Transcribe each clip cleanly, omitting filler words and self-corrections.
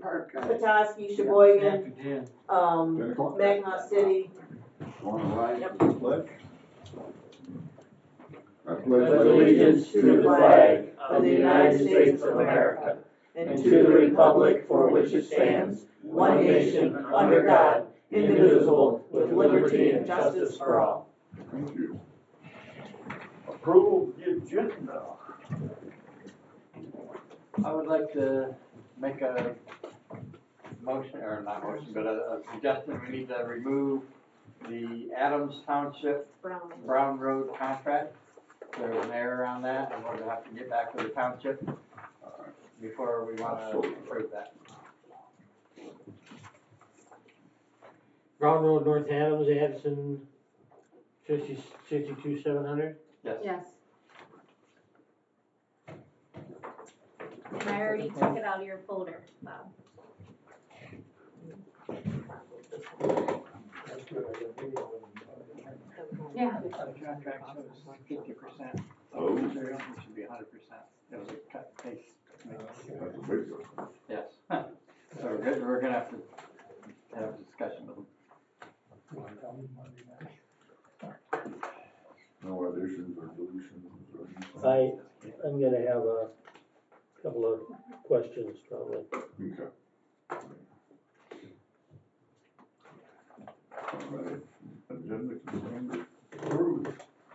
Park, guys. Petoskey, Sheboygan, 10 o'clock. Mackinac City. Want to rise Yep. to the pledge? I pledge allegiance to the flag of the United States of America and to the republic for which it stands, one nation, under God, indivisible, with liberty and justice for all. Thank you. Approval of the agenda. I would like to make a motion, or not motion, but a suggestion. We need to remove the Adams Township Brown Road contract. There's an error on that, and we're gonna have to get back to the township before we want to approve that. Brown Road, North Adams, Addison, 52,700. Yes. Yes. And I already took it out of your folder, Bob. Yeah. The contract shows 50%. Oh. It should be 100%. It was a cut and paste. That's a big one. Yes. So we're gonna have to have a discussion with them. No additions or deletions or anything? I'm gonna have a couple of questions probably. Okay. All right. Agenda consent approved.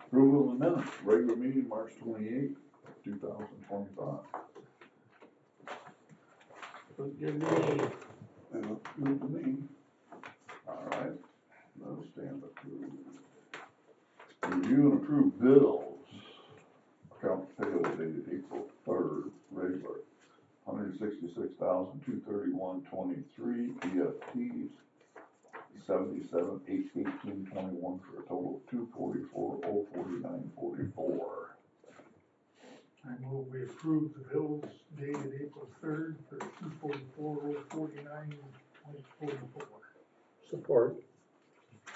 Approval of the minutes, regular meeting, March 28th, 2025. Look good to me. That looks good to me. All right, those stand approved. Review and approve bills. Accounts payable dated April 3rd, regular, $166,231.23, EFTs, 77,818.21 for a total of $244,049.44. I move we approve the bills dated April 3rd for $244,049.44. Support.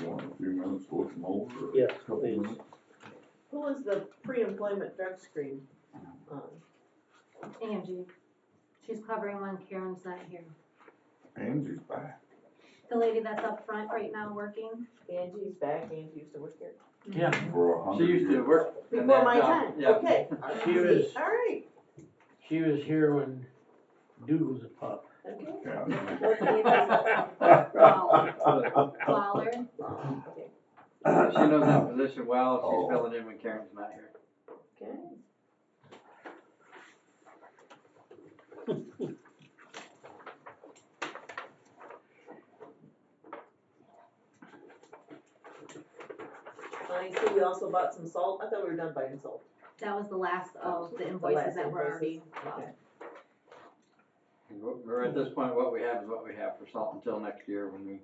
Want a few minutes to look them over? Or Yes, a couple please. minutes? Who was the pre-employment drug screen? Angie, she's covering when Karen's not here. Angie's back. The lady that's up front right now working. Angie's back, Angie used to work here. Yeah. For 100 She used to years. work. in Before that my job. time, Yeah. okay. She was, All right, she was here when Dude was a pup. okay. Yeah. Waller. Okay. She knows that position well. She's filling in when Karen's not here. Okay. I see we also bought some salt. I thought we were done buying salt. That was the last of the The invoices last that were already invoices. bought. Okay. We're at this point, what we have is what we have for salt until next year when we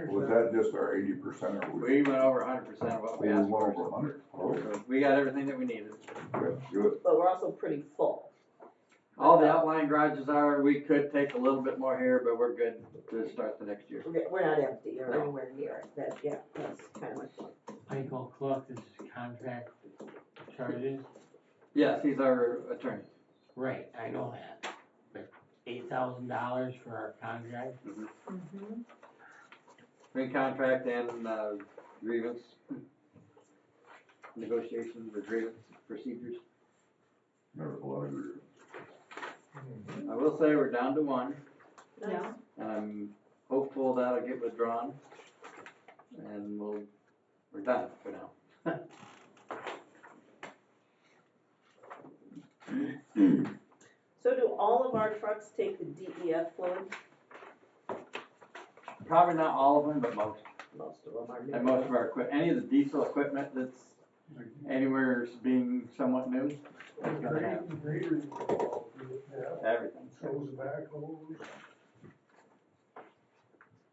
Was that just our 80% or went over 100% of what we asked for. over 100? Oh, So we got everything that we needed. good. But we're also pretty full. All the outlying garages are, we could take a little bit more here, but we're good to start the next year. We're not empty or No. anywhere near it. That, yeah, that's kind of my point. Michael Cluck is contract charges. Yes, he's our attorney. Right, I know that. But $8,000 for our contract? Mm-hmm. Contract and grievance negotiations or grievance procedures. Never a lot of years. I will say we're down to one, Yeah. and I'm hopeful that'll get withdrawn, and we're done for now. So do all of our trucks take the DEF fluid? Probably not all of them, but most. Most of them are. And most of our any of the diesel equipment that's anywhere being somewhat new, that's gonna have Graders involved with that. everything. So is the backhoes.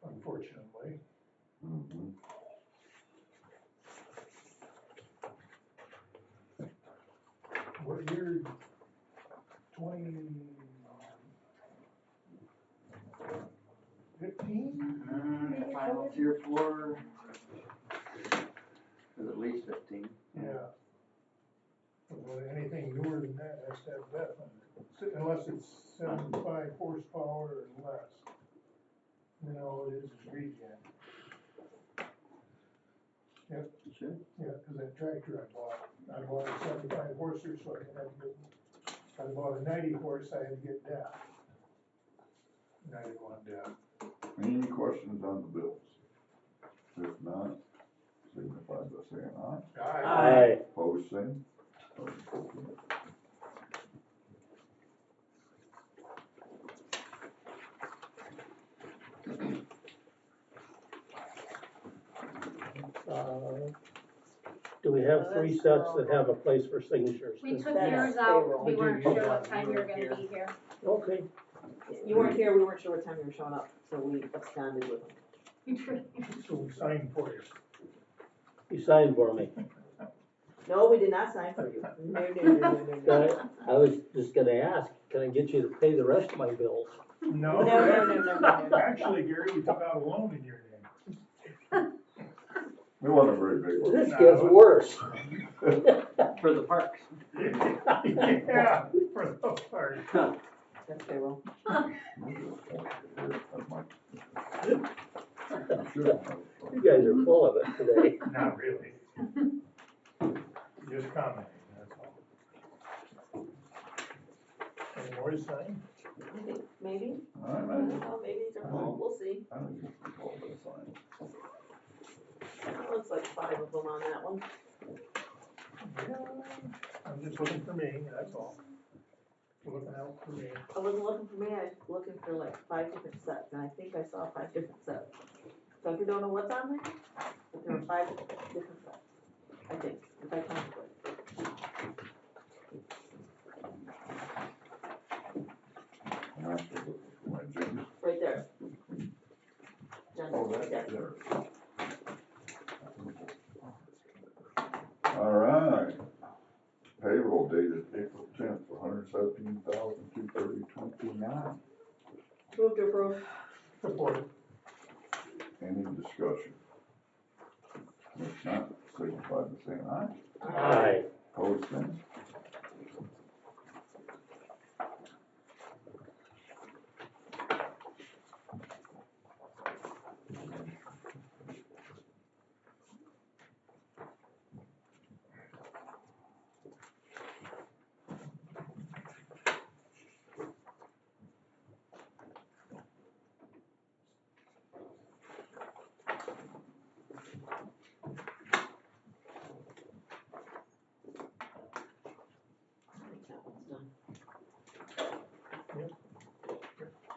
Unfortunately. Mhm. What year? 2015? Final tier 4 is at least 15. Yeah. Well, anything newer than that has to have definite unless it's 75 horsepower or less. Then all it is regen. Sure. Yeah, cause that tractor I bought a 75 horser, so I had to get, I bought a 90 horse, I had to get that. And I didn't want that. Any questions on the bills? If not, signify by saying aye. Aye. Opposed, same. Motion carries. Do we have three sets that have a place for signatures? We took That's yours out, payroll. we weren't We sure did. what time you were gonna be here. Okay. You weren't here, we weren't sure what time you were showing up, so we absconded with them. So we signed for you. You signed for me. No, we did not sign for you. No. I was just gonna ask, can I get you to pay the rest of my bills? No, No. actually, Gary, we took out a loan in your name. It wasn't a very big one. This gets worse. For the parks. Yeah, for the part. That's payroll. I'm sure. You guys are full of it today. Not really. Just commenting, that's all. Any more to sign? I think maybe, All I right, don't know, maybe these are full, we'll see. I don't think it's all been signed. It looks like 5 of them on that one. Yeah, I'm just looking for me, that's all. Looking out for me. I wasn't looking for me, I was looking for like 5 different sets, and I think I saw 5 different sets. So if you don't know what's on there, but there were 5 different sets, I think, if I counted right. I'm actually looking for my James. Right there. Jen, Oh, right that's there. there. All right. Payroll dated April 10th, $117,230.29. Move to approve. Support. Any discussion? If not, signify by saying aye. Aye. Opposed, same. That one's done.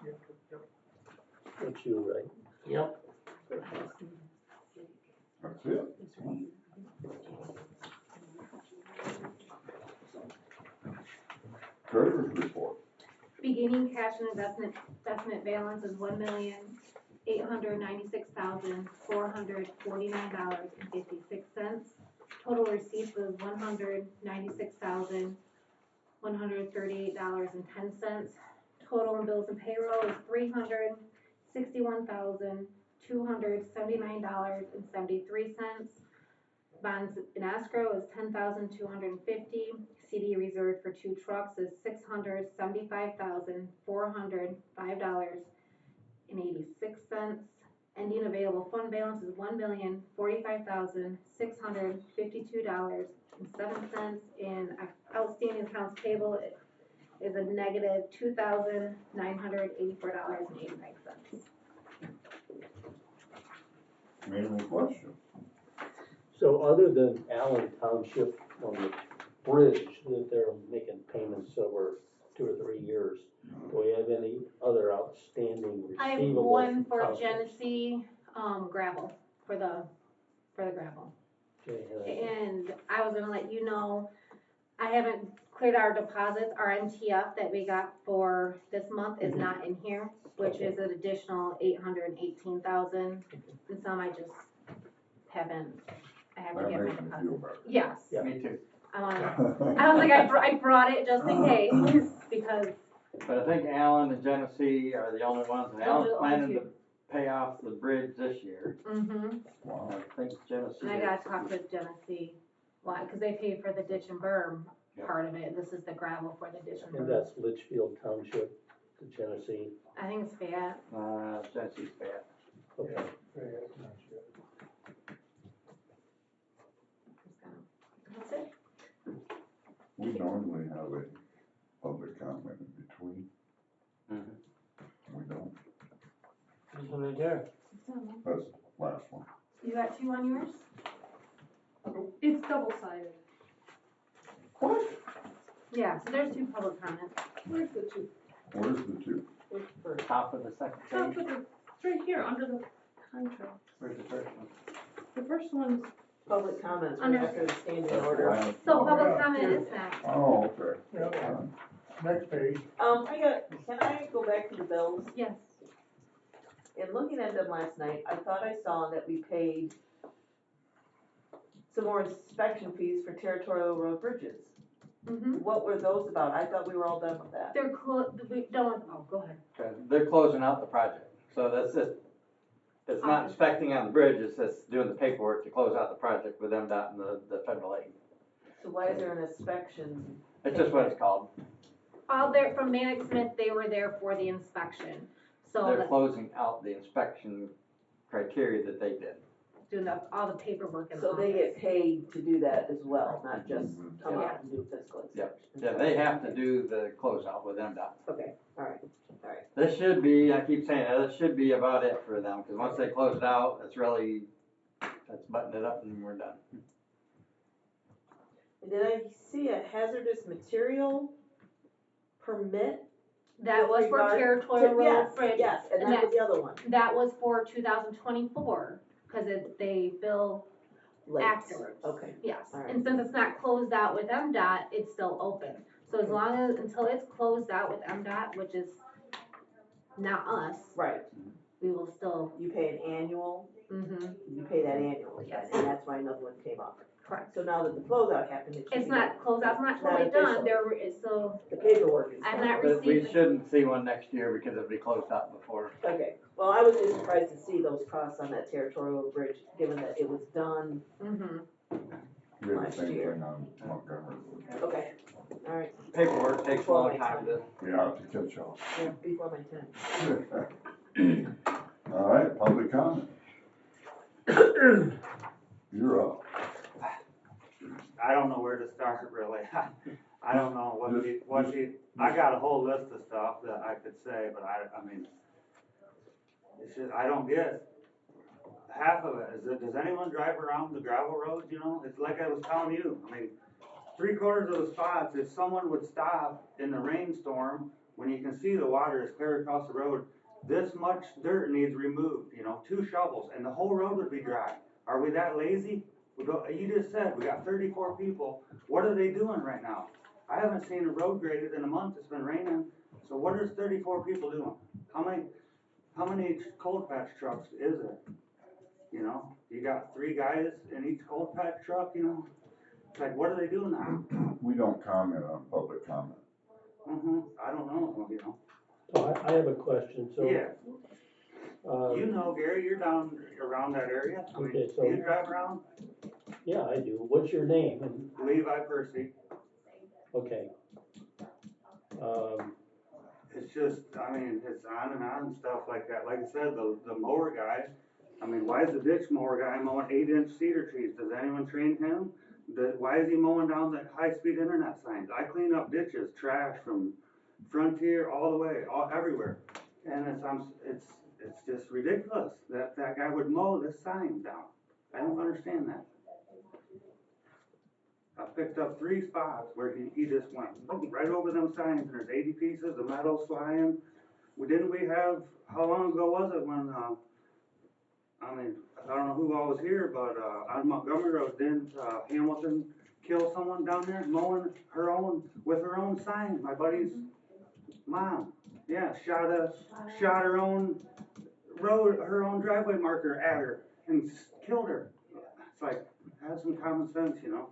Yep. That's you, right? Yep. That's it. Treasurer's report. Beginning cash and investment balance is $1,896,449.56. Total receipts was $196,138.10. Total in bills and payroll is $361,279.73. Bonds in escrow is $10,250. CD reserved for 2 trucks is $675,405.86. Ending available fund balance is $1,045,652.07. And outstanding accounts payable is a negative $2,984.89. Any questions? So other than Allen Township on the bridge that they're making payments over 2 or 3 years, do we have any other outstanding receivables? I have one for townships? Genesee, gravel, for the gravel. Okay, And I was gonna let you know, I haven't cleared our deposits, our MTF that we got for this month is not in here, which is an additional 818,000. And some I just haven't That get my makes me feel deposits. better. Yes, Yeah. Me too. I was like, I brought it just in case, because, But I think Alan and Genesee are the only ones, and Those are Alan's the only planning two. to pay off the bridge this year. Wow. I think Genesee. and I gotta talk to Genesee, why, cause they paid for the ditch and berm Yeah. part of it, this is the gravel for the addition. And that's Litchfield Township to Genesee. I think it's Fayette. Tennessee's bad. Okay. Fayette Township. That's it. We normally have a public comment in between. We don't. This one right there. That's the last one. You got two on yours? It's double-sided. What? Yeah, so there's two public comments. Where's the two? Where's the two? Where's the first? Top of the second Top page. of the, it's right here, under the contract. Where's the first one? The first one's, Public comments, right Under- after the standing That's the order. last So one. public yeah. comment is next. Oh, okay. Yeah, next page. Can I go back to the bills? Yes. In looking at them last night, I thought I saw that we paid some more inspection fees for territorial road bridges. Mm-hmm. What were those about? I thought we were all done with that. They're we don't, oh, go ahead. Okay, they're closing out the project, so that's just, it's not inspecting on the bridge, it's just doing the paperwork to close out the project with MDOT and the federal aid. So why is there an inspection? It's just what it's called. All there, from Manic Smith, they were there for the inspection. So They're that- closing out the inspection criteria that they did. doing all the paperwork and So all. they get paid to do that as well, not just come Yeah. out and do fiscal Yep. inspection? Yeah, they have to do the closeout with MDOT. Okay, alright. This should be, I keep saying that, this should be about it for them, because once they close it out, that's really, that's button it up and we're done. And did I see a hazardous material permit? That was for regard territorial road Yes, bridge. yes, and and that was the other one. That was for 2024, cause they bill Late. afterwards. Okay, Yes, All right. and since it's not closed out with MDOT, it's still open. So as long as, until it's closed out with MDOT, which is not us, right. we will still, You pay an annual, you pay that annually, Yes. and that's why another one came up. correct. So now that the closeout happened, it should It's be not closed out, it's not Not totally official. done, there is still, the paperwork is I'm done. not But we receiving. shouldn't see one next year because it'll be closed out before. Okay, well, I was just surprised to see those costs on that territorial bridge, given that it was done. We had the Last same year. thing on Montgomery. Okay, alright, Paperwork takes a long time to, Yeah, to catch up. yeah, before my time. All right, public comment. You're up. I don't know where to start really. I don't know I got a whole list of stuff that I could say, but I mean, it's just, I don't get half of it. Does anyone drive around the gravel roads, you know? It's like I was telling you, I mean, 3/4 of the spots, if someone would stop in the rainstorm, when you can see the water is clear across the road, this much dirt needs removed, you know, 2 shovels, and the whole road would be dry. Are we that lazy? You just said, we got 34 people, what are they doing right now? I haven't seen a road graded in a month, it's been raining, so what is 34 people doing? How many cold patch trucks is there? You know, you got 3 guys in each cold patch truck, you know? It's like, what are they doing now? We don't comment on public comment. I don't know, you know? So I have a question, so. Yeah, uh, you know, Gary, you're down around that area, I mean, Okay, so- you drive around, Yeah, I do. What's your name? And, Levi Percy. okay. It's just, I mean, it's on and stuff like that. Like I said, the mower guy, I mean, why is the ditch mower guy mowing 8-inch cedar trees? Does anyone train him? Why is he mowing down the high-speed internet signs? I clean up ditches, trash from Frontier all the way, everywhere. And it's just ridiculous that guy would mow this sign down. I don't understand that. I picked up 3 spots where he just went right over them signs, and there's 80 pieces of metal flying. Didn't we have, how long ago was it when, I mean, I don't know who all was here, but on Montgomery Road, didn't Hamilton kill someone down there mowing with her own sign? My buddy's mom, yeah, shot her own road, her own driveway marker at her and killed her. It's like, have some common sense, you know?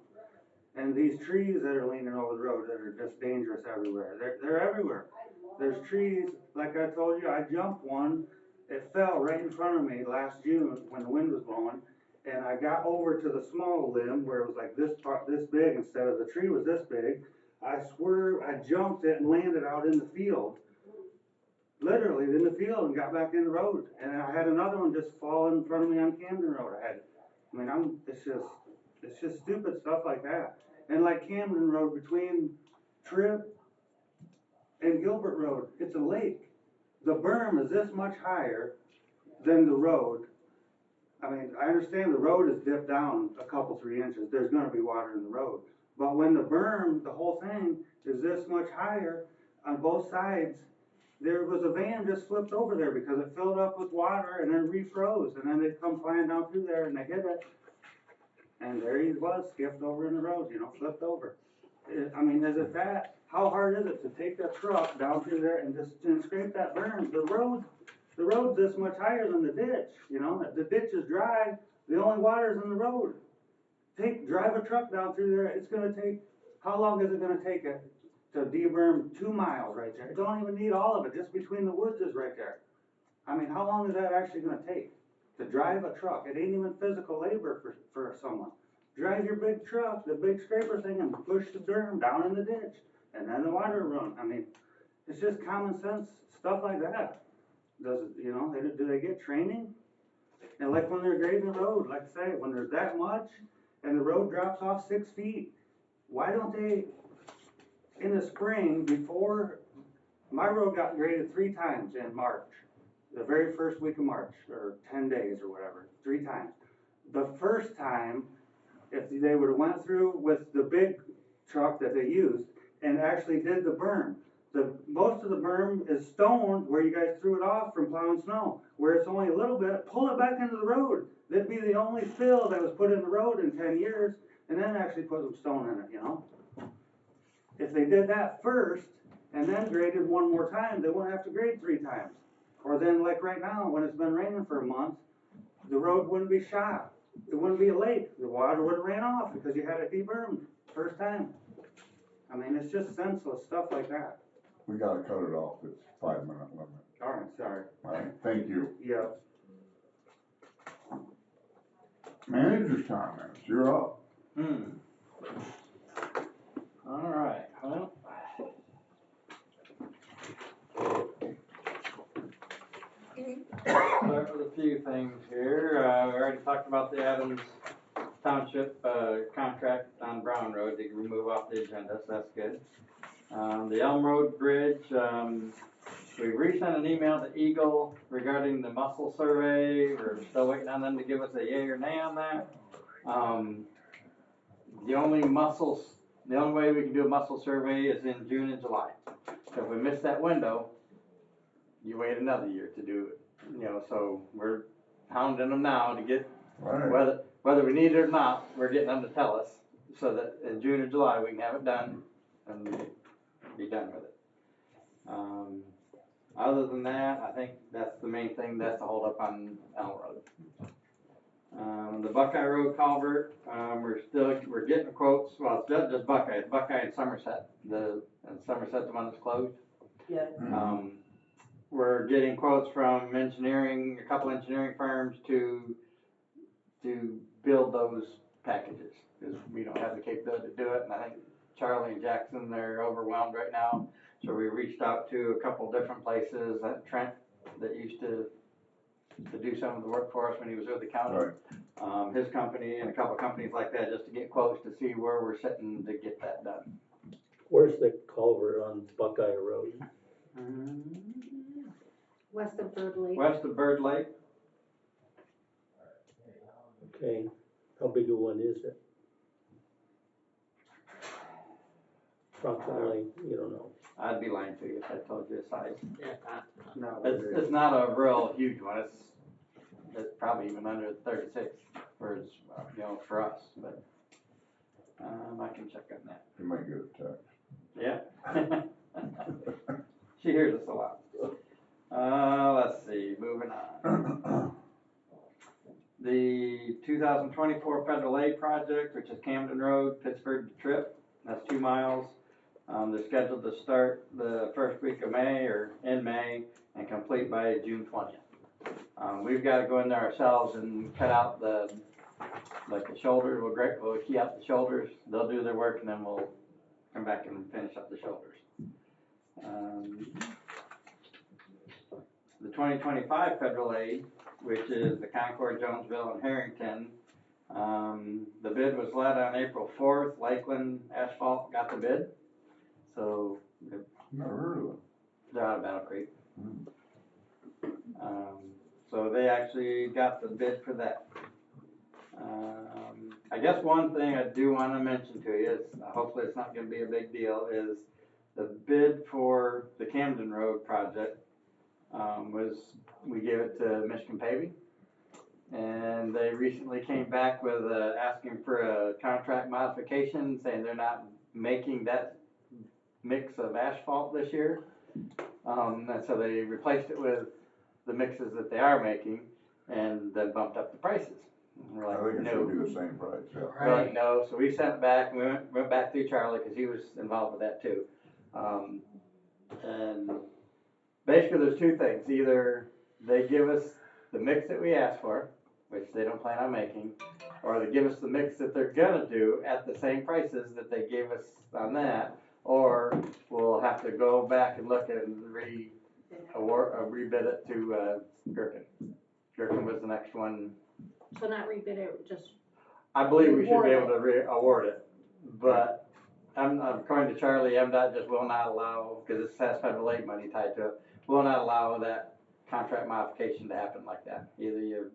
And these trees that are leaning over the road that are just dangerous everywhere. They're everywhere. There's trees, like I told you, I jumped one. It fell right in front of me last June when the wind was blowing. and I got over to the small limb where it was like this part, this big, instead of the tree was this big. I swerved, I jumped it and landed out in the field, literally in the field, and got back in the road. And I had another one just fall in front of me on Camden Road. It's just stupid stuff like that. And like Camden Road between Tripp and Gilbert Road, it's a lake. The berm is this much higher than the road. I mean, I understand the road is dipped down a couple, 3 inches. There's gonna be water in the road. But when the berm, the whole thing is this much higher on both sides, there was a van just flipped over there because it filled up with water and then refroze. And then they'd come flying down through there and they hit it. And there he was, skipped over in the road, flipped over. I mean, is it that? How hard is it to take that truck down through there and just scrape that berm? The road's this much higher than the ditch, the ditch is dry, the only water is in the road. Drive a truck down through there, it's gonna take, how long is it gonna take it to de-berm 2 miles right there? It don't even need all of it, just between the woods is right there. I mean, how long is that actually gonna take to drive a truck? It ain't even physical labor for someone. Drive your big truck, the big scraper thing, and push the berm down in the ditch, and then the water run. I mean, it's just common sense stuff like that. Do they get training? And like when they're grading the road, like I say, when there's that much and the road drops off 6 feet, why don't they, in the spring, before, my road got graded 3 times in March, the very first week of March, or 10 days or whatever, 3 times. The first time, if they would have went through with the big truck that they used and actually did the berm, most of the berm is stone where you guys threw it off from plowing snow. Where it's only a little bit, pull it back into the road. That'd be the only fill that was put in the road in 10 years, and then actually put some stone in it, If they did that first, and then graded 1 more time, they wouldn't have to grade 3 times. Or then, like right now, when it's been raining for a month, the road wouldn't be shot. It wouldn't be a lake. The water would have ran off because you had it de-bermed first time. I mean, it's just senseless stuff like that. We gotta cut it off, it's 5-minute limit. All right, sorry. All right, thank you. Yeah. Manager's comments, you're up. All right, well. Start with a few things here. We already talked about the Adams Township contract on Brown Road to remove off the agenda, so that's good. The Elm Road Bridge, we resent an email to Eagle regarding the mussel survey. We're still waiting on them to give us a yay or nay on that. The only way we can do a mussel survey is in June and July. So if we miss that window, you wait another year to do it. So we're hounding them now to get, Right. whether we need it or not, we're getting them to tell us so that in June or July we can have it done and be done with it. Other than that, I think that's the main thing. That's the holdup on Elm Road. The Buckeye Road culvert, we're getting quotes. Well, it's not just Buckeye. It's Buckeye and Somerset. Somerset's the one that's closed. Yeah. We're getting quotes from a couple engineering firms to build those packages because we don't have the capability to do it. And I think Charlie and Jackson, they're overwhelmed right now. So we reached out to a couple different places. Trent, that used to do some of the work for us when he was with the county, Right. His company and a couple companies like that, just to get quotes to see where we're sitting to get that done. Where's the culvert on Buckeye Road? West of Bird Lake. West of Bird Lake. Okay, how big a one is it? Approximately, you don't know. I'd be lying to you if I told you the size. No, It's not a real huge one. It's probably even under 36 for for us, but I can check on that. You might get a text. Yeah. She hears us a lot. Let's see, moving on. The 2024 Federal Aid project, which is Camden Road, Pittsburgh to Tripp, that's 2 miles. They're scheduled to start the first week of May or in May and complete by June 20th. We've got to go in there ourselves and cut out the Like the shoulders, we'll key out the shoulders, they'll do their work, and then we'll come back and finish up the shoulders. The 2025 federal aid, which is the Concord, Jonesville, and Harrington, the bid was let on April 4th. Lakeland Asphalt got the bid, so Never heard of it. they're out of Battle Creek. So they actually got the bid for that. I guess one thing I do want to mention to you is, hopefully it's not going to be a big deal, is the bid for the Camden Road project we gave it to Michigan Paving, and they recently came back with asking for a contract modification, saying they're not making that mix of asphalt this year, and so they replaced it with the mixes that they are making, and then bumped up the prices. And we're I like, think it no. should be the same price, yeah. We're like, no, so we sent it back, and we went back through Charlie, because he was involved with that too. And basically there's two things: either they give us the mix that we asked for, which they don't plan on making, or they give us the mix that they're gonna do at the same prices that they gave us on that, or we'll have to go back and look and rebid it to Gherkin. Gherkin was the next one. So not rebid it, just, I believe we should be able to award it, but according to Charlie, MDOT just will not allow, because this has federal aid money tied to it, will not allow that contract modification to happen like that. Either you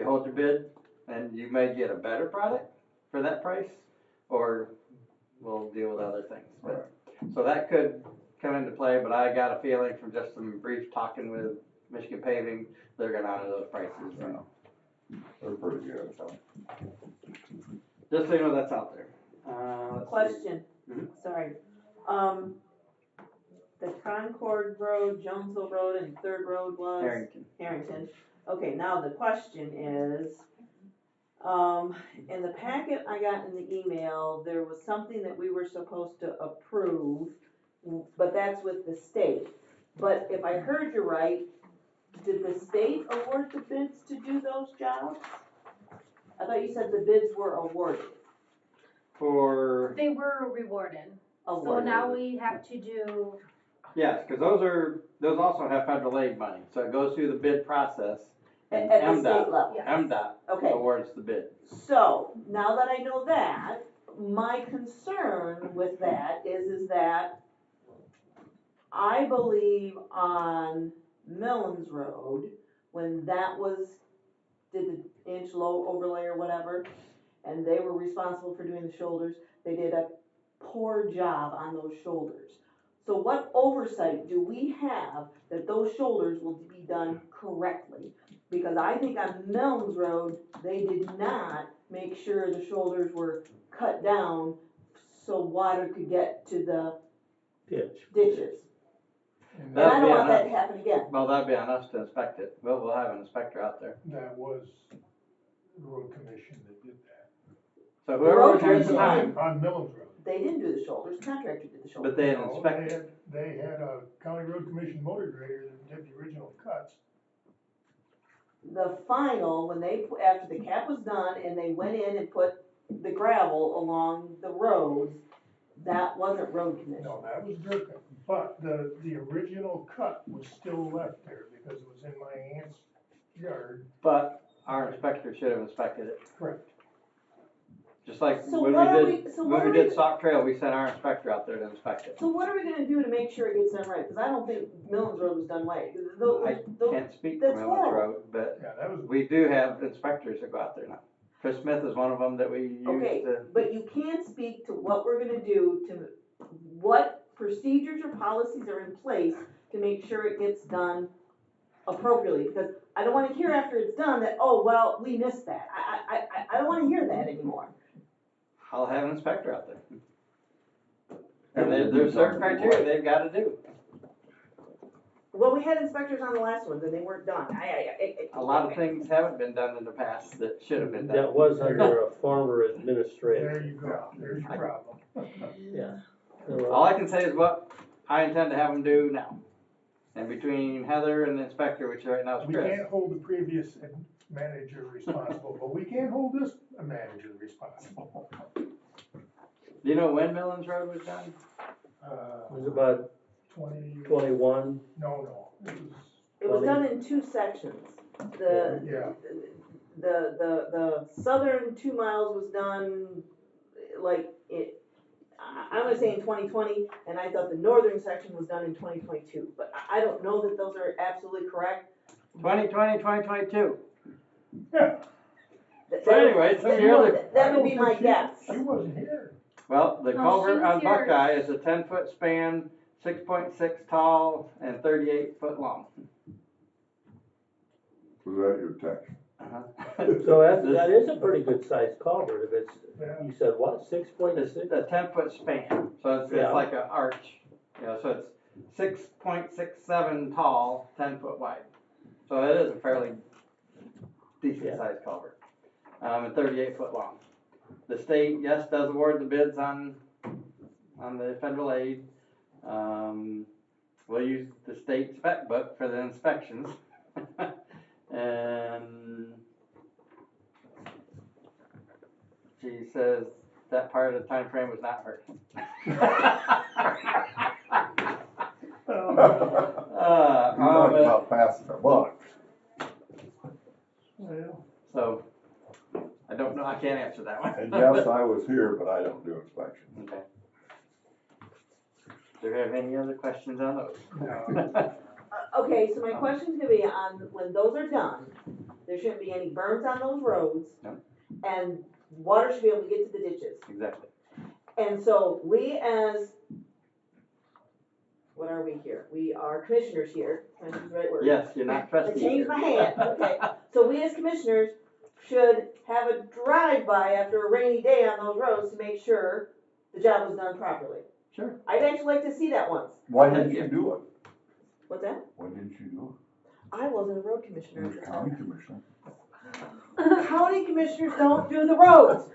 hold your bid and you may get a better product for that price, or we'll deal with other things. But, so that could come into play, but I got a feeling from just some brief talking with Michigan Paving, they're gonna honor those prices. Yeah. They're pretty good, so. Just so you know, that's out there. Let's see. Question, Mhm. sorry. The Concord Road, Jonesville Road, and Third Road was? Harrington. Okay, now the question is, in the packet I got in the email, there was something that we were supposed to approve, but that's with the state. But if I heard you right, did the state award the bids to do those jobs? I thought you said the bids were awarded. they were rewarded. So Awarded. now we have to do, Yes, because those also have federal aid money, so it goes through the bid process, and At the state MDOT, level. yes. MDOT Okay. awards the bid. So, now that I know that, my concern with that is that I believe on Millens Road, when that did the inch low overlay or whatever, and they were responsible for doing the shoulders, they did a poor job on those shoulders. So what oversight do we have that those shoulders will be done correctly? Because I think on Millens Road, they did not make sure the shoulders were cut down so water could get to the ditches. And I don't want that to happen again. Well, that'd be on us to inspect it. We'll have an inspector out there. That was the road commission that did that. So The whoever road was here at the commission- time, On Millens Road. They didn't do the shoulders, contractor did the shoulders. but they had No, inspected. They had a county road commission motor grader that did the original cuts. The final, after the cap was done and they went in and put the gravel along the roads, that wasn't road commission. No, that was Gherkin, but the original cut was still left there because it was in my aunt's yard. But our inspector should have inspected it. Correct. Just like So when what are we did, we- so when what we are did we- Sauk Trail, we sent our inspector out there to inspect it. So what are we gonna do to make sure it gets done right? Cause I don't think Millens Road was done right. I can't speak for that's Millens horrible. Road, but Yeah, that was, we do have inspectors that go out there now. Chris Smith is one of them that we use Okay, to. but you can't speak to what we're gonna do to, what procedures or policies are in place to make sure it gets done appropriately, because I don't wanna hear after it's done that, oh, well, we missed that. I don't wanna hear that anymore. I'll have an inspector out there. And And there's certain criteria they've gotta do. Well, we had inspectors on the last ones and they weren't done. A lot of things haven't been done in the past that should have been done. That was under a former there administrator, you go, there's your problem. yeah. All I can say is what I intend to have them do now. And between Heather and the inspector, which right now is We Chris. can't hold the previous manager responsible, but we can hold this manager responsible. Do you know when Millens Road was done? It was about 21. No, It was done in two sections. The, yeah, the southern 2 miles was done like I'm gonna say in 2020, and I thought the northern section was done in 2022, but I don't know that those are absolutely correct. 2020, 2022. yeah. So anyway, some of the other, That would be my guess. She wasn't here. well, the No, culvert she was on here. Buckeye is a 10-foot span, 6.6 tall, and 38 foot long. Was that your text? So that is a pretty good sized culvert, if it's, you said what, 6.6? It's a 10-foot span, so it's Yeah. like an arch, you know, so it's 6.67 tall, 10-foot wide. So it is a fairly decent sized culvert, and 38 foot long. The state, yes, does award the bids on the federal aid. We'll use the state spec book for the inspections. And she says that part of the time frame was not hers. You talking about passing a buck. Well, So, I don't know, I can't answer that one. And yes, I was here, but I don't do inspections. Okay. Do you have any other questions on those? no. Okay, so my question's gonna be on, when those are done, there shouldn't be any berms on those roads. No. And water should be able to get to the ditches. Exactly. And so we as, what are we here? We are commissioners here, can I use the right word? Yes, you're not I trustees changed here. my hand, okay. So we as commissioners should have a drive-by after a rainy day on those roads to make sure the job was done properly. Sure. I'd actually like to see that once. Why didn't you do it? What's that? Why didn't you do I wasn't a road it? commissioner You're at the a county time. commissioner. County commissioners don't do the roads.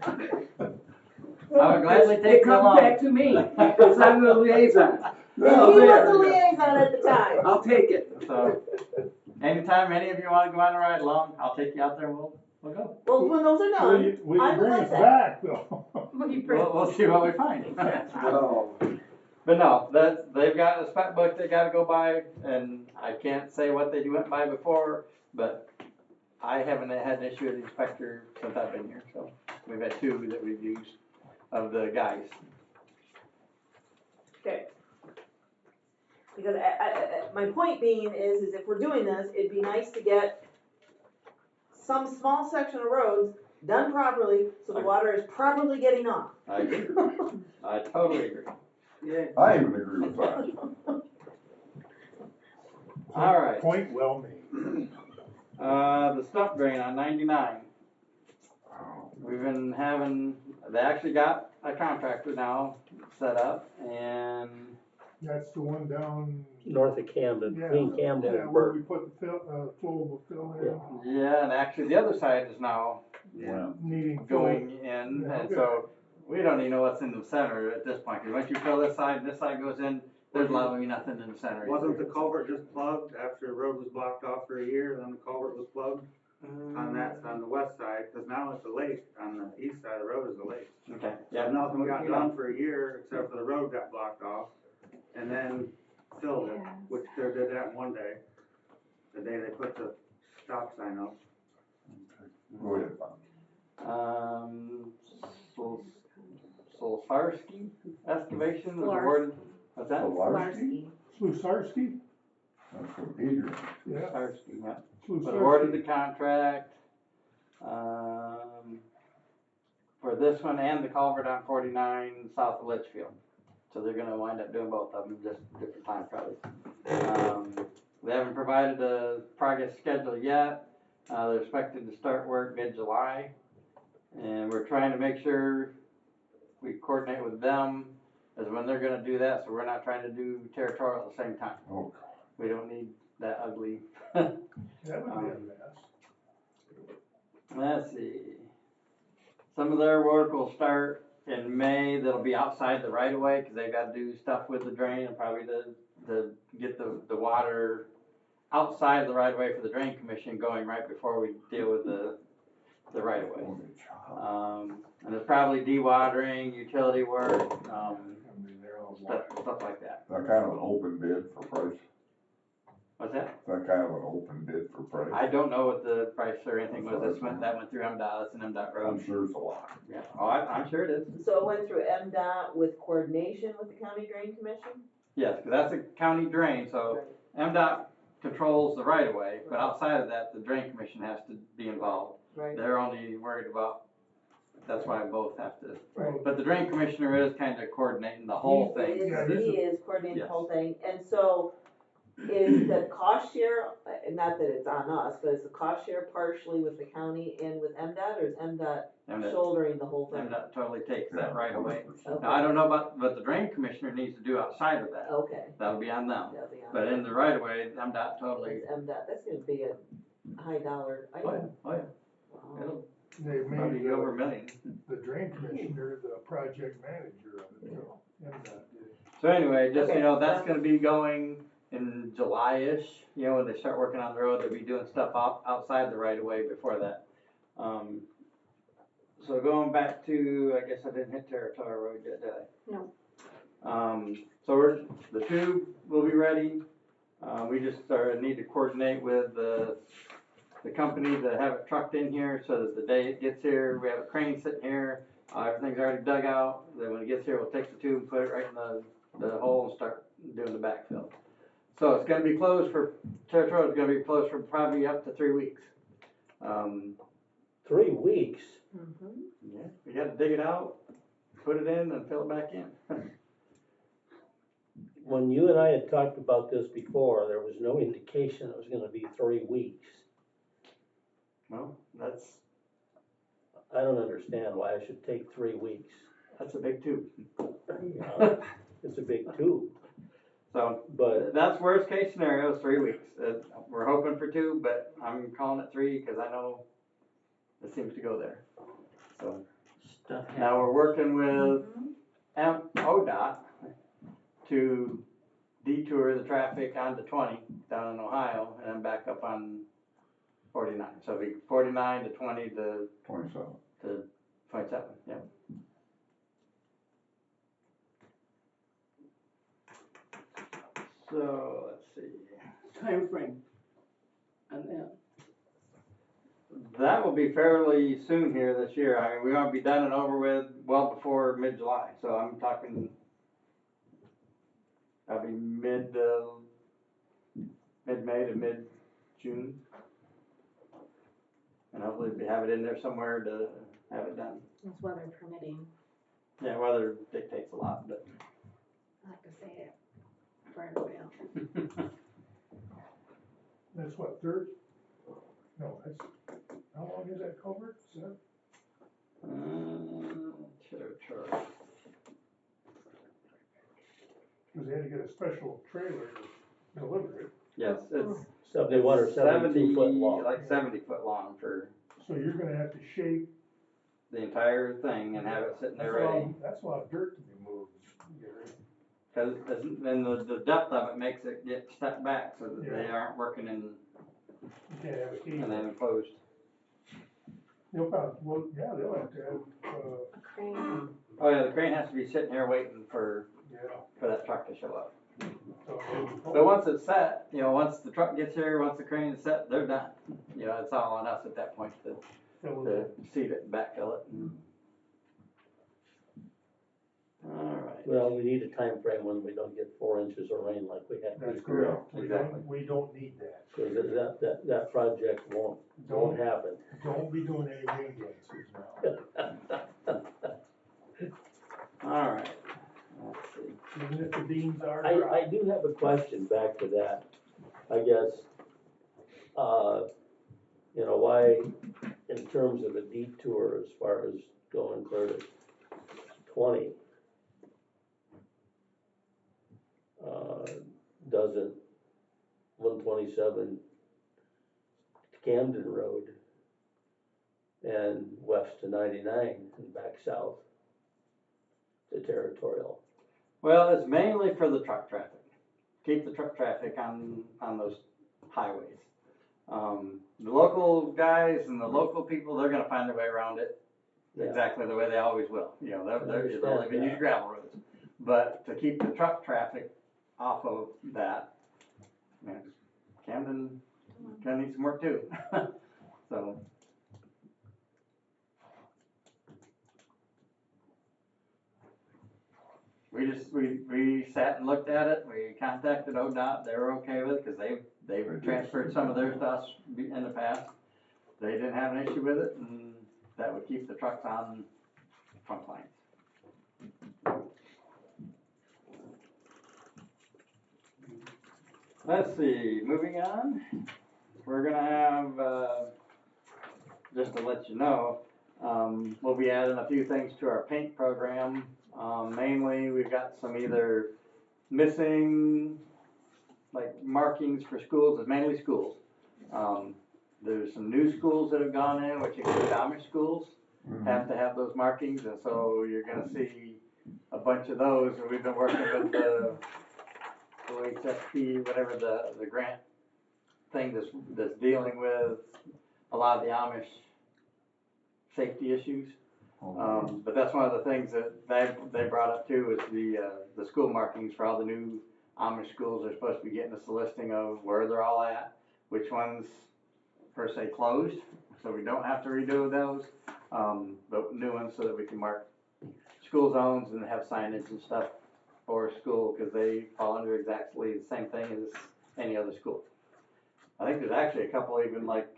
I would gladly take you along. to me, because I'm the liaison. And he was the liaison at the time. I'll take it. So, anytime any of you wanna go on a ride along, I'll take you out there and we'll go. Well, when those are Will done, you I would bring like us that. back, though? We'll see what we find. Oh. But no, they've got a spec book they gotta go by, and I can't say what they went by before, but I haven't had an issue with the inspector since I've been here, so we've had two that we've used of the guys. Okay. Because my point being is if we're doing this, it'd be nice to get some small section of roads done properly, so the water is properly getting off. I agree. I totally agree. Yeah. I even agree with that. All right. Point well made. The stump drain on 99. We've been having, they actually got a contractor now set up, and That's the one down, North of Camden, yeah, between Camden yeah, and where Burke. we put the flowable fill in, yeah, and actually the other side is now Yeah. needing fill. going in, Yeah, and okay. so we don't even know what's in the center at this point, because once you fill this side and this side goes in, there's literally nothing in the center. Wasn't the culvert just plugged after the road was blocked off for a year, then the culvert was plugged on the west side, cause now it's a lake, on the east side of the road is a lake. Okay, Yeah, yeah. nothing got done for a year, except for the road got blocked off, and then filled it, which they did that one day, the day they put the stop sign up. Go ahead, Bob. Solfarski excavation was Slarski. awarded, what's that? Solarski? Slusarski? That's from Adrian. Yeah, Solfarski, yeah. Slusarski. Was awarded the contract, for this one and the culvert on 49 south of Litchfield. So they're gonna wind up doing both of them, just different time probably. They haven't provided a progress schedule yet. They're expected to start work mid-July. And we're trying to make sure we coordinate with them as when they're gonna do that, so we're not trying to do territorial at the same time. Oh, We don't need that ugly. That would be a mess. Let's see. Some of their work will start in May, that'll be outside the right of way, cause they gotta do stuff with the drain and probably the to get the water outside the right of way for the drain commission going right before we deal with the right of way. And it's probably dewatering, utility work, stuff like that. That kind of an open bid for price? What's that? That kind of an open bid for price? I don't know what the price or anything was, that went through MDOT, it's an MDOT road. I'm sure it's a lot. Yeah, oh, I'm sure it is. So it went through MDOT with coordination with the county drain commission? Yes, because that's a county drain, so MDOT controls the right of way, but outside of that, the drain commission has to be involved. Right. They're only worried about, that's why both have to. Right. But the drain commissioner is kind of coordinating the whole thing. He is coordinating the Yes. whole thing, and so is the cost share, not that it's on us, but is the cost share partially with the county and with MDOT, or is MDOT MDOT shouldering the whole thing? MDOT totally takes that right away. 100%. Now, I don't know about what the drain commissioner needs to do outside of that. Okay. That'll be on them. That'll be on But in the right of way, MDOT totally. It's MDOT, that's gonna be a high dollar Oh, yeah, item. oh, yeah. Wow. It'll They probably made be over a million. the drain commissioner the project manager of it, so, MDOT did. So anyway, just, Okay. that's gonna be going in July-ish, when they start working on the road, they'll be doing stuff outside the right of way before that. So going back to, I guess I didn't hit Territorial Road yet, did I? No. So the tube will be ready, we just need to coordinate with the company to have it trucked in here, so that the day it gets here, we have a crane sitting here, everything's already dug out, then when it gets here, we'll take the tube and put it right in the hole and start doing the backfill. So it's gonna be closed Territorial is gonna be closed for probably up to 3 weeks. 3 weeks? Mhm. Yeah, we gotta dig it out, put it in and fill it back in. When you and I had talked about this before, there was no indication it was gonna be 3 weeks. Well, that's I don't understand why it should take 3 weeks. a big tube. It's a big tube, So, but that's worst case scenario is 3 weeks. We're hoping for 2, but I'm calling it 3 because I know it seems to go there. So Stuff now we're working with ODOT to detour the traffic onto 20 down in Ohio and then back up on 49. So it'll be 49 to 20 to 27. 27, yeah. So, let's see. Time frame. And then, That will be fairly soon here this year. I mean, we want to be done and over with well before mid-July. So I'm talking, that'll be mid-May to mid-June. And hopefully we have it in there somewhere to have it done. It's weather permitting, Yeah, weather dictates a lot, but. I like to say it for everybody else. That's what, third? No, that's, how long is that culvert? Is that, Territory. cause they had to get a special trailer to deliver it, Yes, it's 71 or 72 foot long. Like 70 foot long for so you're gonna have to shape. the entire thing and have it sitting there ready. That's a lot of dirt to be moved, Gary. Cause then the depth of it makes it get stepped back so that they aren't working in, You can't have a key. and then enclosed. They'll probably, well, yeah, they'll have to have, A crane. Oh yeah, the crane has to be sitting here waiting for yeah. that truck to show up. So But once it's set, once the truck gets here, once the crane is set, they're done. It's all on us at that point to seat it and backfill it. Alright. Well, we need a time frame when we don't get 4 inches of rain like we had That's before. correct. Exactly. We don't need that. Because that project won't happen. Don't be doing any rain dances now. Alright. Let's see. Even if the beams are I dry. do have a question back to that, I guess. Why, in terms of a detour as far as going clear to 20, doesn't 127 Camden Road and west to 99 and back south to Territorial? Well, it's mainly for the truck traffic. keep the truck traffic on those highways. The local guys and the local people, they're gonna find their way around it Yeah. exactly the way they always will. You know, they'll even use gravel roads. But to keep the truck traffic off of that, man, Camden gonna need some work too. So. We sat and looked at it, we contacted ODOT, they were okay with it, cause they've transferred some of their stuff in the past. They didn't have an issue with it, and that would keep the trucks on trunk lines. Let's see, moving on, we're gonna have, just to let you know, we'll be adding a few things to our paint program. Mainly, we've got some either missing, like markings for schools, it's mainly schools. There's some new schools that have gone in, which include Amish schools, have to have those markings, and so you're gonna see a bunch of those, and we've been working with the OHSP, whatever the grant thing that's dealing with a lot of the Amish safety issues. But that's one of the things that they brought up too, is the school markings for all the new Amish schools. Are supposed to be getting us a listing of where they're all at, which ones per se closed, so we don't have to redo those, but new ones so that we can mark school zones and have signage and stuff for school, because they fall under exactly the same thing as any other school. I think there's actually a couple even like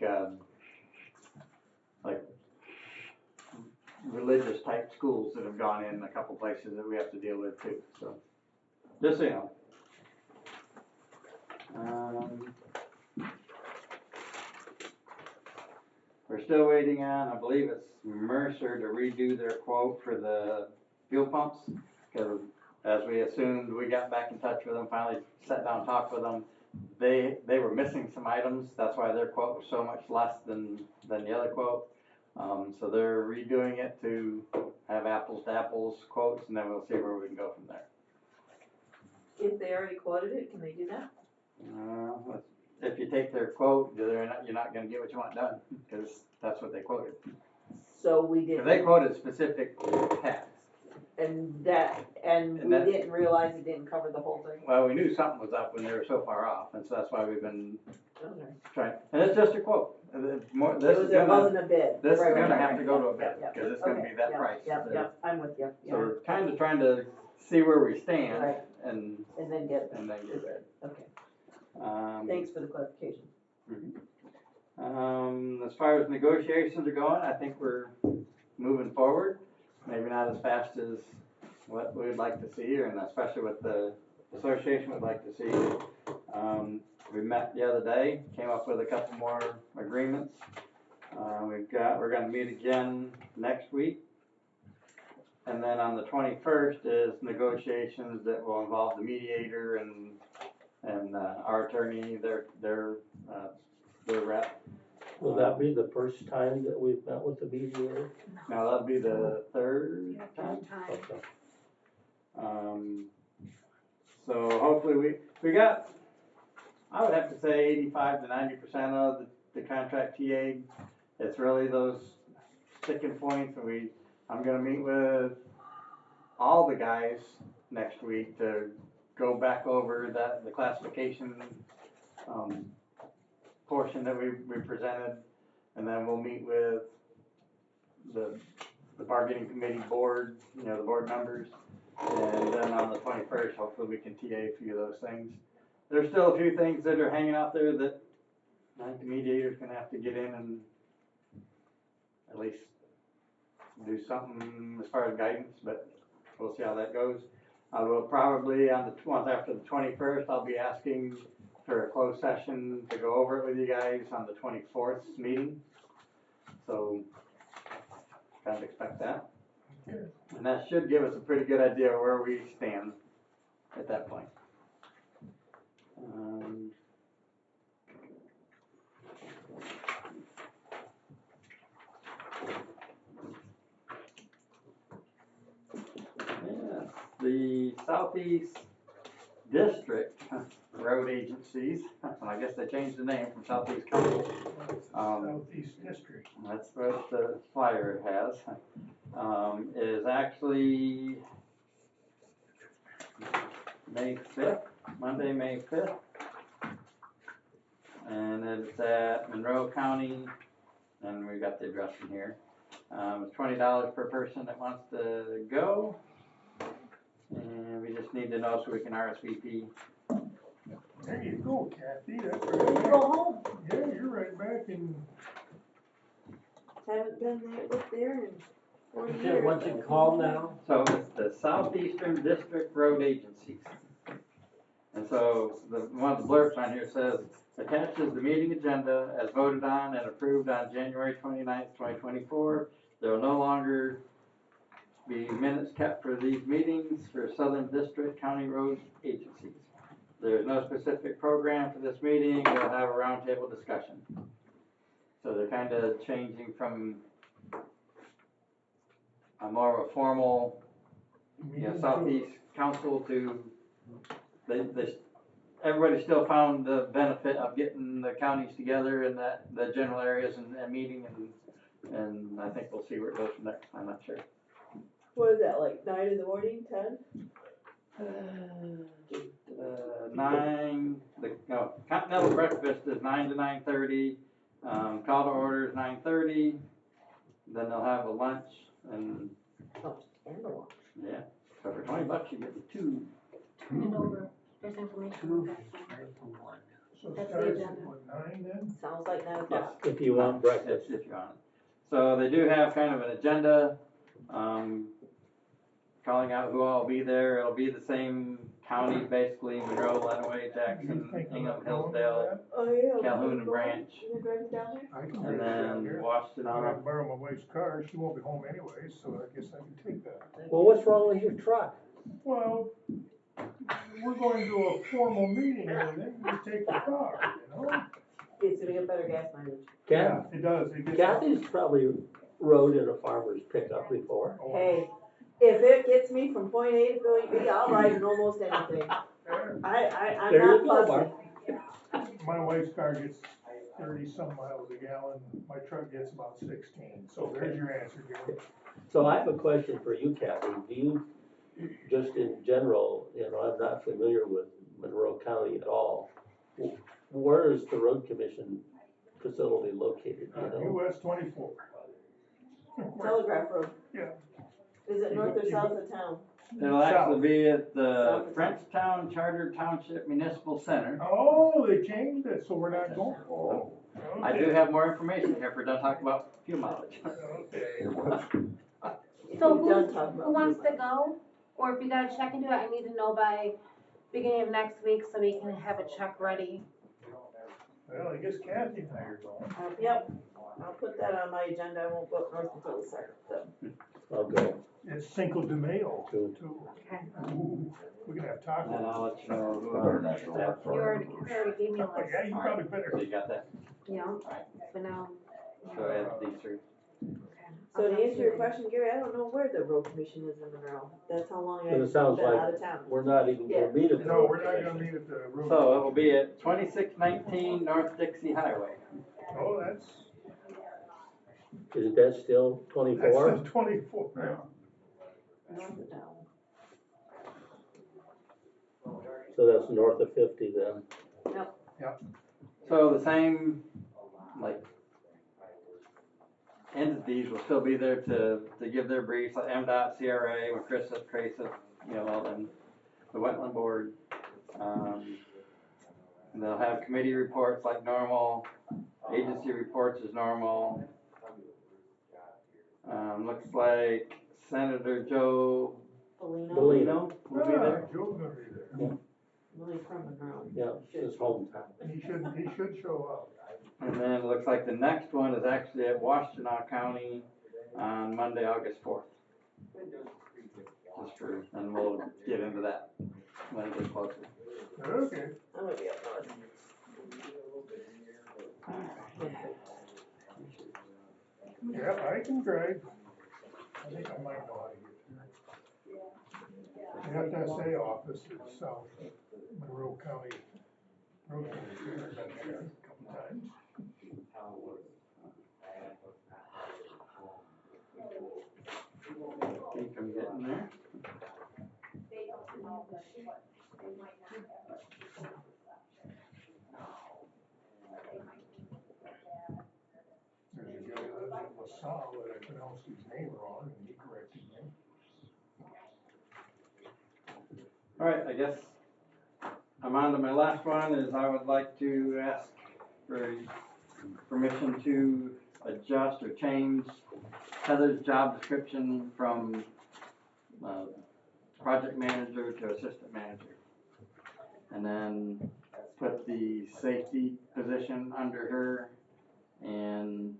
religious type schools that have gone in a couple places that we have to deal with too. So just so you know. We're still waiting on, I believe it's Mercer to redo their quote for the fuel pumps, because as we assumed, we got back in touch with them, finally sat down and talked with them. They were missing some items, that's why their quote was so much less than the other quote. So they're redoing it to have apples to apples quotes, and then we'll see where we can go from there. If they already quoted it, can they do that? If you take their quote, you're not gonna get what you want done, because that's what they quoted. So we If didn't. they quoted specific tasks. And we didn't realize it didn't cover the whole thing? Well, we knew something was up when they were so far off, and so that's why we've been Okay. trying, and it's just a quote. It wasn't a bid. This is Right, gonna right, have right, to go to a yeah, bid, yeah, because it's gonna okay, be that yeah, price. Yeah, I'm with you, So we're kind of trying to see where we stand, Right. and And then get get bid. Okay, Um, thanks for the clarification. As far as negotiations are going, I think we're moving forward. Maybe not as fast as what we'd like to see, and especially what the association would like to see. We met the other day, came up with a couple more agreements. We're gonna meet again next week. And then on the 21st is negotiations that will involve the mediator and our attorney, their rep. Will that be the first time that we've met with the mediator? No, that'll be the third time. Okay. So hopefully we got, I would have to say 85 to 90% of the contract TA'd. It's really those sticking points, and I'm gonna meet with all the guys next week to go back over the classification portion that we presented, and then we'll meet with the bargaining committee board, the board members, and then on the 21st, hopefully we can TA a few of those things. There's still a few things that are hanging out there that I think the mediator's gonna have to get in and at least do something as far as guidance, but we'll see how that goes. I will probably once after the 21st, I'll be asking for a closed session to go over it with you guys on the 24th meeting. So kind of expect that. Okay. And that should give us a pretty good idea of where we stand at that point. The Southeast District road agencies, and I guess they changed the name from Southeast Council. Southeast District. That's what the flyer has, is actually May 5th, Monday, May 5th. And it's at Monroe County, and we got the address in here. It's $20 per person that wants to go. And we just need to know so we can RSVP. There you go, Kathy, that's Then you right. go home. Yeah, you're right back in, Haven't been there, looked there in 40 Shit, years. what's it called now? So it's the Southeastern District Road Agencies. And so one of the blurbs on here says, attaches the meeting agenda as voted on and approved on January 29th, 2024. There will no longer be minutes kept for these meetings for Southern District County Road Agencies. There is no specific program for this meeting. We'll have a roundtable discussion. So they're kind of changing from a more of a formal, Southeast Council to, everybody still found the benefit of getting the counties together in the general areas and meeting, and I think we'll see where it goes from there. I'm not sure. What is that, like 9 in the morning, 10? 9, continental breakfast is 9 to 9:30, call to order is 9:30, then they'll have a lunch, and, Oh, and a lunch. yeah, so for $20 you get the two. Turn it over, there's information on that. so it That's the starts agenda. at what, 9 then? Sounds like 9 o'clock. If you want breakfast. If you want it. So they do have kind of an agenda, calling out who all will be there. It'll be the same counties, basically, Monroe, Lenawee, Jackson, Hingham, Hillsdale, Oh, yeah. Calhoun, and Branch, You're driving down there? I can and bring it down then here. I Washtenaw. can borrow my wife's car, she won't be home anyway, so I guess I can take that. Well, what's wrong with your truck? Well, we're going to a formal meeting and everything, you take the car, you know? It's gonna get better gas mileage. Yeah, it does, it gets. Kathy's probably rode in a farmer's pickup before. Oh, Hey, if it gets me from point A to point B, I'll ride in almost anything. I'm There you not go, fussy. Mark. My wife's car gets 30-some miles a gallon, my truck gets about 16, so there's your answer, Gary. So I have a question for you, Kathy. Do you, just in general, I'm not familiar with Monroe County at all. Where is the road commission facility located, do you know? US 24. Telegraph Road. Yeah. Is it north or south of town? It'll actually be at the South. Frenchtown Charter Township Municipal Center. Oh, they changed it, so we're not going, oh. I do have more information here if we're done talking about fuel mileage. Okay. So We've done talk who about wants to go? Or if you gotta check into it, I need to know by beginning of next week so we can have a check ready. Well, I guess Kathy and I are going. Yep, I'll put that on my agenda, I won't go up north until the second, so. I'll go. It's Cinco de Mayo, Good. too. Okay. Ooh, we're gonna have And tacos. I'll let you know who our next step. You already gave me a Oh, list. yeah, you probably better. So you got that? Yeah, but now. So add these three. So to answer your question, Gary, I don't know where the road commission is in Monroe. That's how long And I've it sounds been like out of town. we're not even gonna meet at the No, road we're not gonna commission. meet at the road. So it will be at 2619 North Dixie Highway. Oh, that's Isn't that still 24? the 24. North of town. So that's north of 50 then. So the same, like, entities will still be there to give their briefs, like MDOT, CRA, when Chris says, and the wetland board. And they'll have committee reports like normal, agency reports as normal. Looks like Senator Joe Polino, Polino. will be there. Joe's gonna be there. really from Monroe. Yeah, it's his hometown. He should show up. And then it looks like the next one is actually at Washtenaw County on Monday, August 4th. Just for, and we'll get into that when it gets closer. Okay. I'm gonna be up north. Yeah, I can drive. I think I might know how to get there. The FSA office is South Monroe County Road commissioner, I've been there a couple times. I think I'm getting there. There's a guy that lives in LaSalle that I pronounced his name wrong and he corrected me. All right, I guess I'm on to my last one, is I would like to ask for permission to adjust or change Heather's job description from project manager to assistant manager. And then put the safety position under her and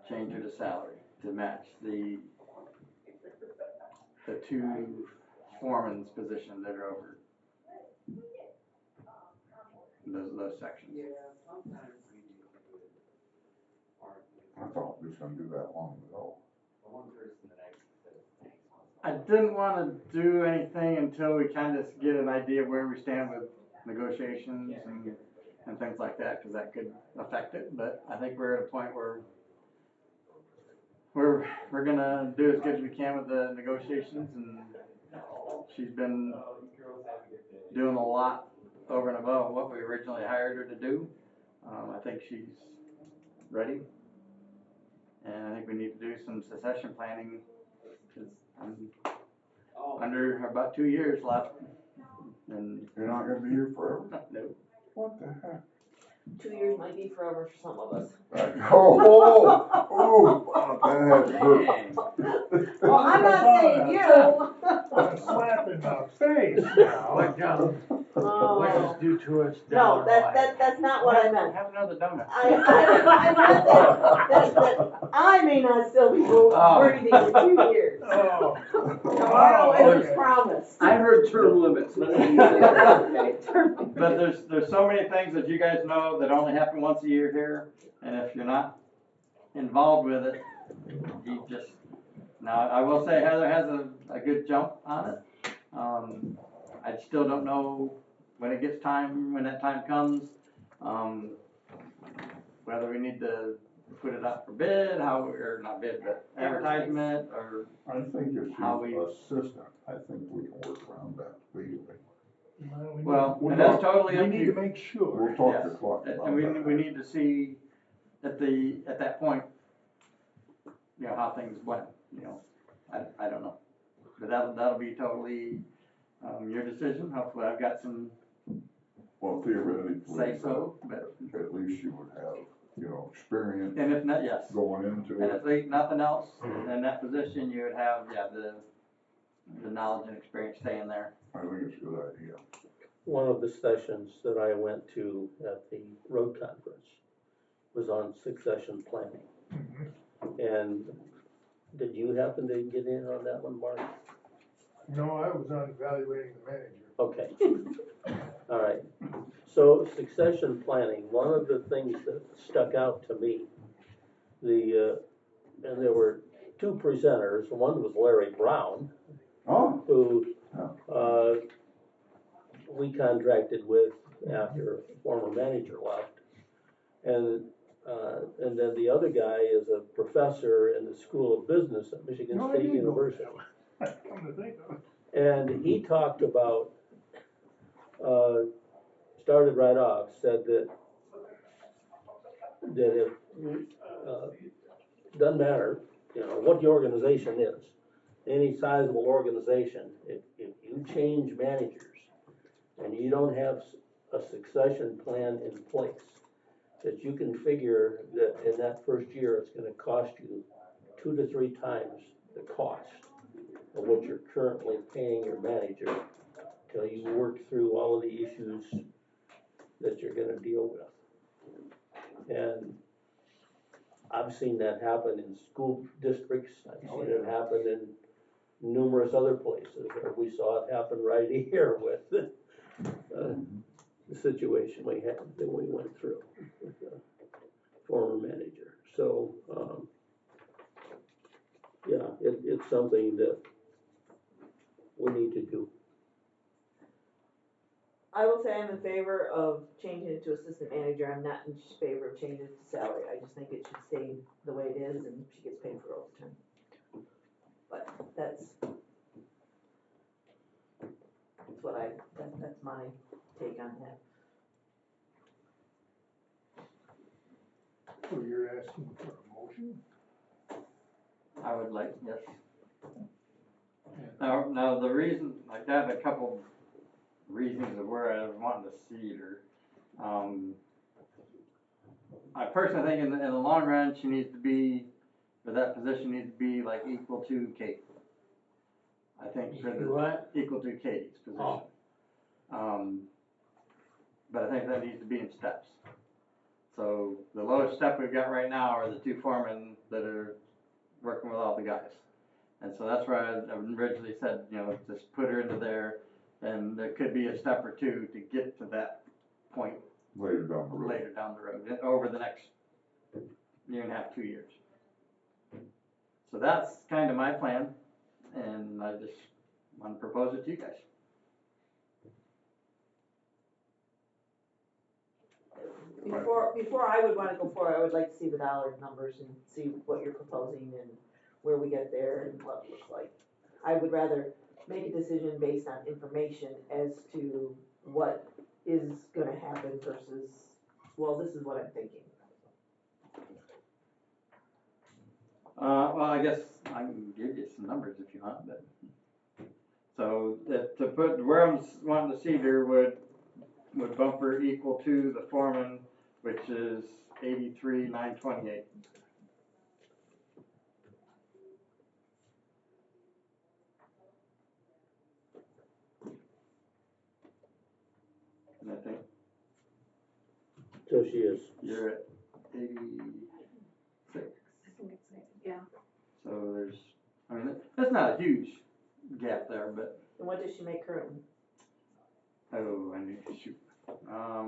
change her to salary to match the two foreman's position that are over those sections. I thought we was gonna do that long ago. I didn't wanna do anything until we kind of get an idea of where we stand with negotiations and things like that, cause that could affect it, but I think we're at a point where we're gonna do as good as we can with the negotiations, and she's been doing a lot over and above what we originally hired her to do. I think she's ready, and I think we need to do some succession planning, cause I'm under about 2 years left, and You're not gonna be here forever? no. What the heck? 2 years might be forever for some of us. That had to hurt. Well, I'm not saying you. A slap in the face now. What, John, what Oh. is due to us No, down the line? that's not what I meant. Have another donut. I meant that I may not still be breathing in 2 years. Oh. Tomorrow it was Okay. promised. I heard term limits. But there's so many things that you guys know that only happen once a year here, and if you're not involved with it, you just, now, I will say Heather has a good jump on it. I still don't know when that time comes, whether we need to put it up for bid, or not bid, but advertisement, or I think if How she's assistant, I think we can work around that legally. well, and that's totally We up to need to you. make sure. We'll talk Yes. to Clark about And that. we need to see at that point, how things went, I don't know. But that'll be totally, your decision. Hopefully I've got some Well, theoretically, say so, but, at least you would have, experience and if not, yes. going into And it. if nothing else, in that position, you would have, the knowledge and experience staying there. I think it's a good idea. One of the sessions that I went to at the road conference was on succession planning. Mhm. And did you happen to get in on that one, Mark? No, I was on evaluating the manager. Okay. All right. So succession planning, one of the things that stuck out to me, and there were two presenters. One was Larry Brown, Oh, who we contracted with after a former manager left. And then the other guy is a professor in the School of Business at Michigan No, I State did go University. Come to think of it. And he talked about, started right off, said that if, doesn't matter, what the organization is, any sizable organization, if you change managers and you don't have a succession plan in place, that you can figure that in that first year, it's gonna cost you 2 to 3 times the cost of what you're currently paying your manager till you work through all of the issues that you're gonna deal with. And I've seen that happen in school districts, I've seen it happen in numerous other places, or we saw it happen right here with the situation that we went through with the former manager. So, yeah, it's something that we need to do. I will say I'm in favor of changing it to assistant manager, I'm not in favor of changing it to salary, I just think it should stay the way it is and she gets paid for overtime. But that's what that's my take on that. So you're asking for a motion? I would like, yes. And Now, the reason, like that, a couple reasons of where I was wanting to see her. I personally think in the long run, she needs to be, or that position needs to be like equal to Kate. I think for the, What? equal to Katie's position. Oh. But I think that needs to be in steps. So the lowest step we've got right now are the two foremen that are working with all the guys. And so that's where I originally said, you know, just put her into there, and there could be a step or two to get to that point Later down the road. later down the road, over the next year and a half, 2 years. So that's kind of my plan, and I just want to propose it to you guys. Before I would wanna go forward, I would like to see the dollar numbers and see what you're proposing and where we get there and what it looks like. I would rather make a decision based on information as to what is gonna happen versus, well, this is what I'm thinking. Well, I guess I can give you some numbers if you want, but. So to put, where I'm wanting to see her would bump her equal to the foreman, which is 83,928. And I think So she is. you're at 86. I think it's, yeah. So there's, I mean, that's not a huge gap there, but, And what does she make currently? oh, I need to shoot. Let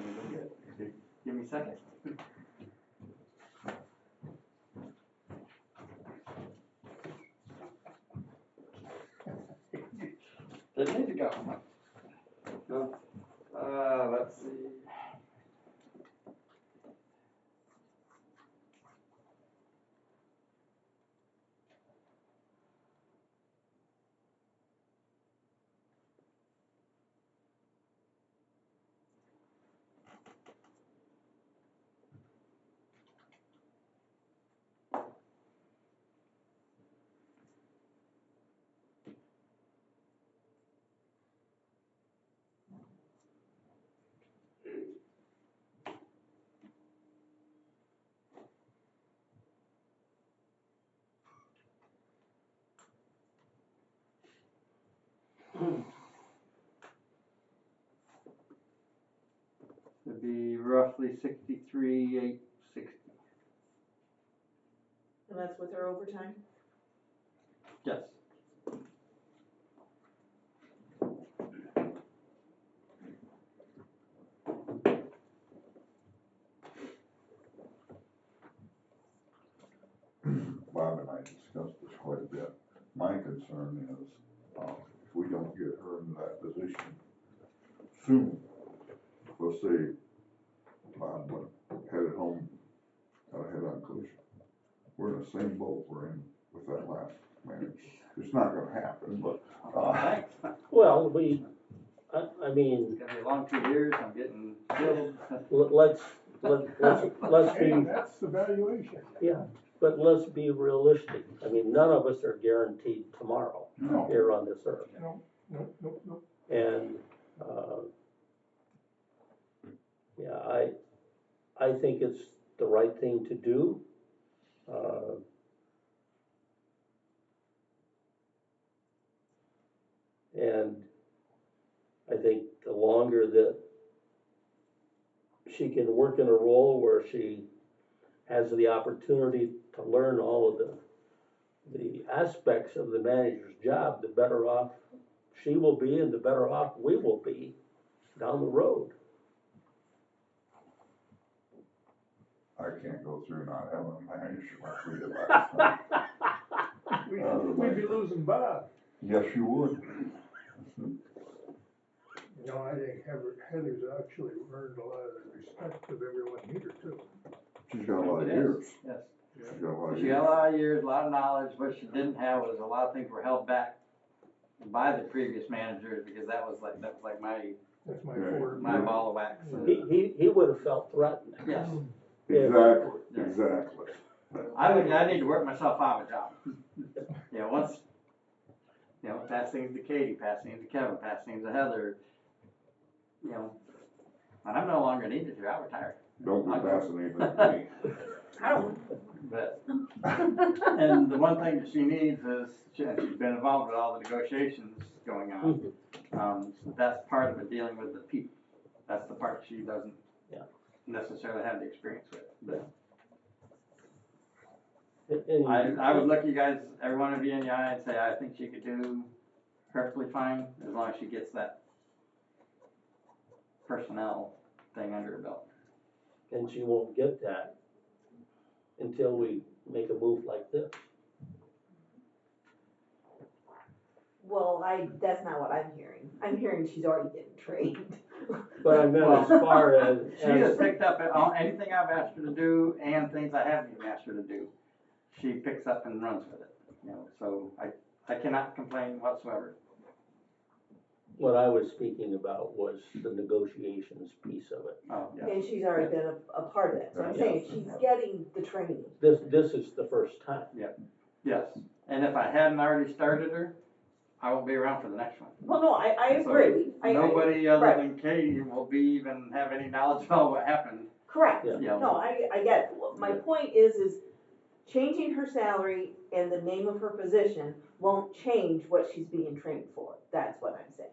me look at it. Give me a second. Didn't need to go. No. Let's see. It'd be roughly 63,860. And that's with her overtime? Yes. Bob and I discussed this quite a bit. My concern is, if we don't get her in that position soon, let's say Bob went headed home, got a head on collision. We're in the same boat we're in with that last manager. It's not gonna happen, but, Thanks. Well, I mean, It's gonna be a long 2 years, I'm getting killed. let's hey, be, that's the valuation. yeah, but let's be realistic. I mean, none of us are guaranteed tomorrow no. here on this earth. No. And, yeah, I think it's the right thing to do. And I think the longer that she can work in a role where she has the opportunity to learn all of the aspects of the manager's job, the better off she will be and the better off we will be down the road. I can't go through not having a manager like we did last time. We'd be losing Bob. Yes, you would. You know, I think Heather's actually earned a lot of the respect of everyone here too. She's got a lot of Yes, years. Yes. She's got a lot of She years. had a lot of years, a lot of knowledge. What she didn't have was a lot of things were held back by the previous managers, because that was like my That's my Yeah. forte. my ball of wax. He would have felt threatened. Yes. Exactly, Yeah. exactly. I need to work myself out of a job. You know, once, you know, pass things to Katie, pass things to Kevin, pass things to Heather, you know, and I'm no longer needed here, I'll retire. Don't be passing anything to me. But, and the one thing that she needs is, she's been involved with all the negotiations going on. That's part of it, dealing with the people. That's the part she doesn't Yeah. necessarily have the experience with. But And I would look you guys, every one of you in the eye and say, I think she could do perfectly fine, as long as she gets that personnel thing under her belt. and she won't get that until we make a move like this. Well, that's not what I'm hearing. I'm hearing she's already getting trained. But I meant as far as. She has picked up anything I've asked her to do and things I haven't even asked her to do. She picks up and runs with it, you know, so I cannot complain whatsoever. What I was speaking about was the negotiations piece of it. Oh, yeah. And she's already been a part of that, so I'm saying she's getting the training. This is the first time. Yes, and if I hadn't already started her, I won't be around for the next one. Well, no, I agree. Nobody other right. than Katie will be even have any knowledge about what happened. Correct. Yeah. You know. No, I get it. My point is changing her salary and the name of her position won't change what she's being trained for. That's what I'm saying.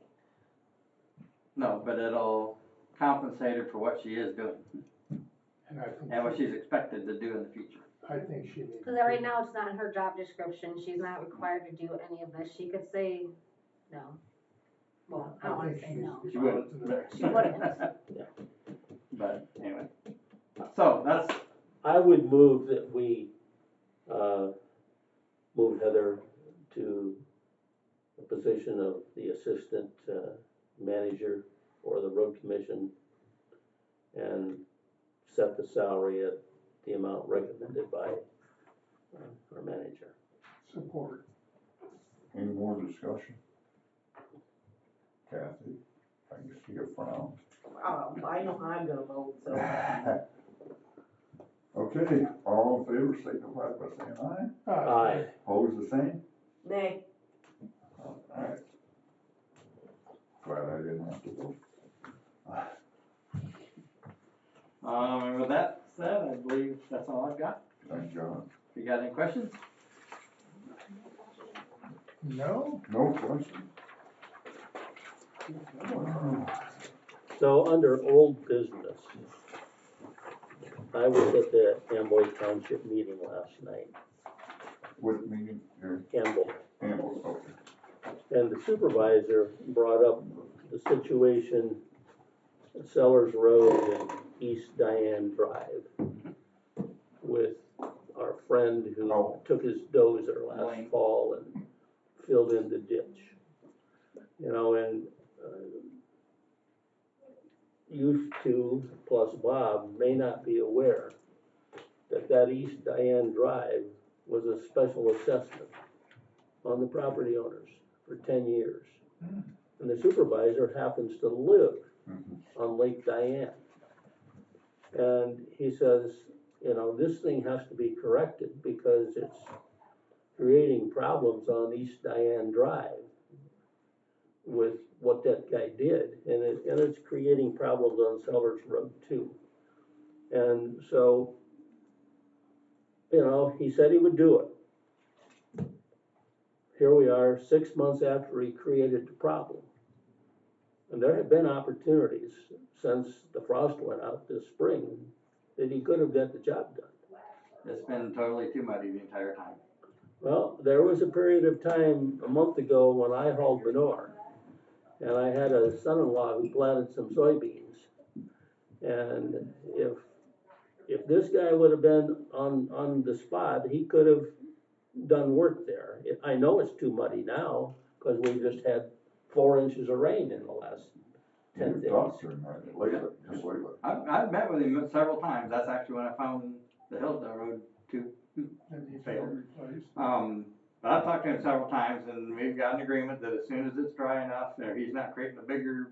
No, but it'll compensate her for what she is doing And I think, and what she's expected to do in the future. I think she needs. Cause right now it's not in her job description, she's not required to do any of this, she could say no. Well, I don't wanna say no. She wouldn't. She wouldn't. But anyway, so that's, I would move that we, move Heather to the position of the assistant, manager for the road commission and set the salary at the amount recommended by our manager. Support. Any more discussion? Kathy, I can see a frown. I know how I'm gonna vote, so. Okay, all in favor, signify by saying aye. Aye. Opposed, the same? Nay. Alright. Glad I didn't have to vote. and with that said, I believe that's all I've got. Thank God. If you got any questions? No? No question. So under old business, I was at the Amboy Township meeting last night, What meeting here? Campbell, Campbell, okay. and the supervisor brought up the situation at Sellers Road and East Diane Drive with our friend who Oh. took his dozer last Wayne. fall and filled in the ditch. You know, and you two plus Bob may not be aware that East Diane Drive was a special assessment on the property owners for 10 years. And the supervisor happens to live on Lake Diane. And he says, you know, this thing has to be corrected because it's creating problems on East Diane Drive with what that guy did, and it's creating problems on Sellers Road too. And so, you know, he said he would do it. Here we are, 6 months after he created the problem. And there have been opportunities since the frost went out this spring that he could have got the job done. It's been totally too muddy the entire time. Well, there was a period of time a month ago when I hauled manure, and I had a son-in-law who planted some soybeans. And if if this guy would have been on the spot, he could have done work there. I know it's too muddy now, cause we just had 4 inches of rain in the last 10 You've days. talked to him, right, lately, just lately. I've met with him several times, that's actually when I found the Hillsdale Road too. And he Failed. replaced. But I've talked to him several times, and we've got an agreement that as soon as it's dry enough, or he's not creating a bigger